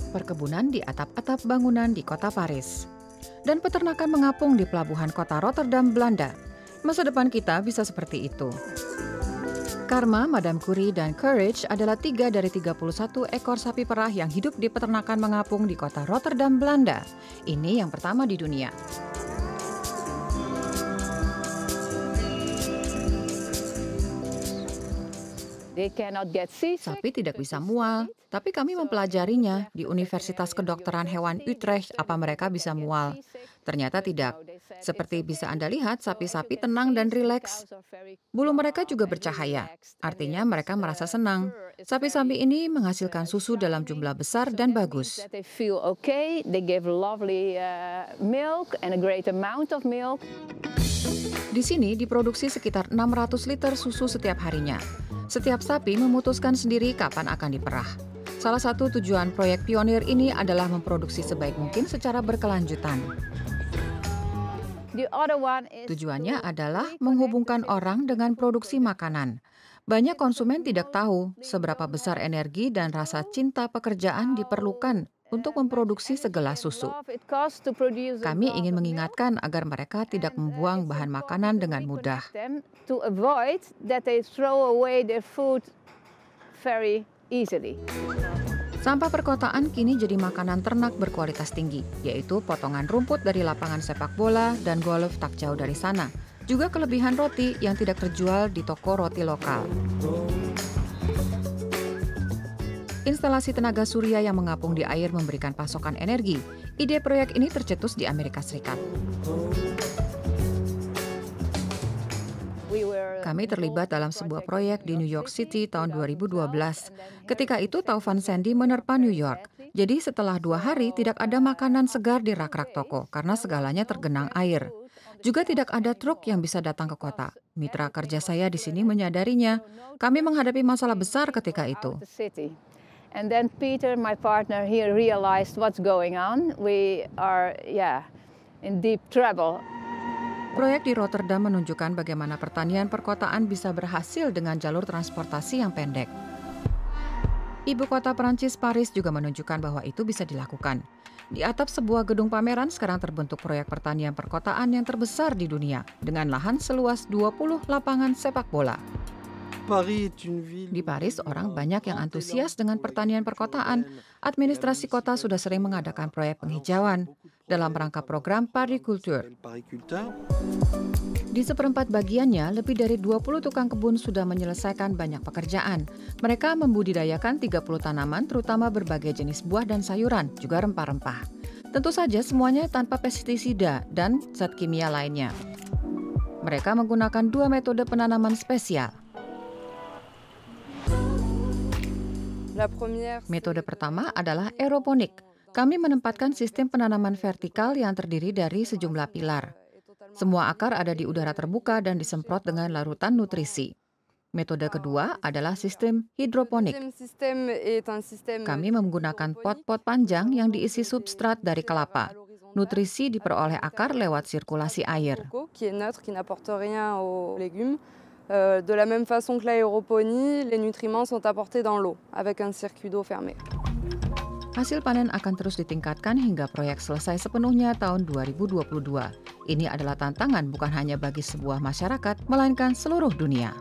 perkebunan di atap-atap bangunan di kota Paris, dan peternakan mengapung di pelabuhan kota Rotterdam, Belanda. Masa depan kita bisa seperti itu. Karma, Madame Curie, dan Courage adalah 3 dari 31 ekor sapi perah yang hidup di peternakan mengapung di kota Rotterdam, Belanda. Ini yang pertama di dunia. Sapi tidak bisa mual, tapi kami mempelajarinya di Universitas Kedokteran Hewan Utrecht apa mereka bisa mual. Ternyata tidak. Seperti bisa Anda lihat, sapi-sapi tenang dan rileks. Bulu mereka juga bercahaya, artinya mereka merasa senang. Sapi-sapi ini menghasilkan susu dalam jumlah besar dan bagus. Di sini diproduksi sekitar 600 liter susu setiap harinya. Setiap sapi memutuskan sendiri kapan akan diperah. Salah satu tujuan proyek pionir ini adalah memproduksi sebaik mungkin secara berkelanjutan. Tujuannya adalah menghubungkan orang dengan produksi makanan. Banyak konsumen tidak tahu seberapa besar energi dan rasa cinta pekerjaan diperlukan untuk memproduksi segelas susu. Kami ingin mengingatkan agar mereka tidak membuang bahan makanan dengan mudah. Sampah perkotaan kini jadi makanan ternak berkualitas tinggi, yaitu potongan rumput dari lapangan sepak bola dan golf tak jauh dari sana. Juga kelebihan roti yang tidak terjual di toko roti lokal. Instalasi tenaga surya yang mengapung di air memberikan pasokan energi. Ide proyek ini tercetus di Amerika Serikat. Kami terlibat dalam sebuah proyek di New York City tahun 2012. Ketika itu Taufan Sandy menerpa New York. Jadi setelah 2 hari tidak ada makanan segar di rak-rak toko karena segalanya tergenang air. Juga tidak ada truk yang bisa datang ke kota. Mitra kerja saya di sini menyadarinya. Kami menghadapi masalah besar ketika itu. And then Peter, my partner, he realized what's going on. We are, in deep trouble. Proyek di Rotterdam menunjukkan bagaimana pertanian perkotaan bisa berhasil dengan jalur transportasi yang pendek. Ibu kota Prancis, Paris juga menunjukkan bahwa itu bisa dilakukan. Di atap sebuah gedung pameran sekarang terbentuk proyek pertanian perkotaan yang terbesar di dunia dengan lahan seluas 20 lapangan sepak bola. Di Paris, orang banyak yang antusias dengan pertanian perkotaan. Administrasi kota sudah sering mengadakan proyek penghijauan dalam rangka program Pariculture. Di seperempat bagiannya, lebih dari 20 tukang kebun sudah menyelesaikan banyak pekerjaan. Mereka membudidayakan 30 tanaman, terutama berbagai jenis buah dan sayuran, juga rempah-rempah. Tentu saja semuanya tanpa pestisida dan zat kimia lainnya. Mereka menggunakan 2 metode penanaman spesial. Metode pertama adalah aeroponik. Kami menempatkan sistem penanaman vertikal yang terdiri dari sejumlah pilar. Semua akar ada di udara terbuka dan disemprot dengan larutan nutrisi. Metode kedua adalah sistem hidroponik. Kami menggunakan pot-pot panjang yang diisi substrat dari kelapa. Nutrisi diperoleh akar lewat sirkulasi air. De la même façon que l'aéroponie, les nutriments sont apportés dans l'eau avec un circuit d'eau fermé. Hasil panen akan terus ditingkatkan hingga proyek selesai sepenuhnya tahun 2022. Ini adalah tantangan bukan hanya bagi sebuah masyarakat, melainkan seluruh dunia.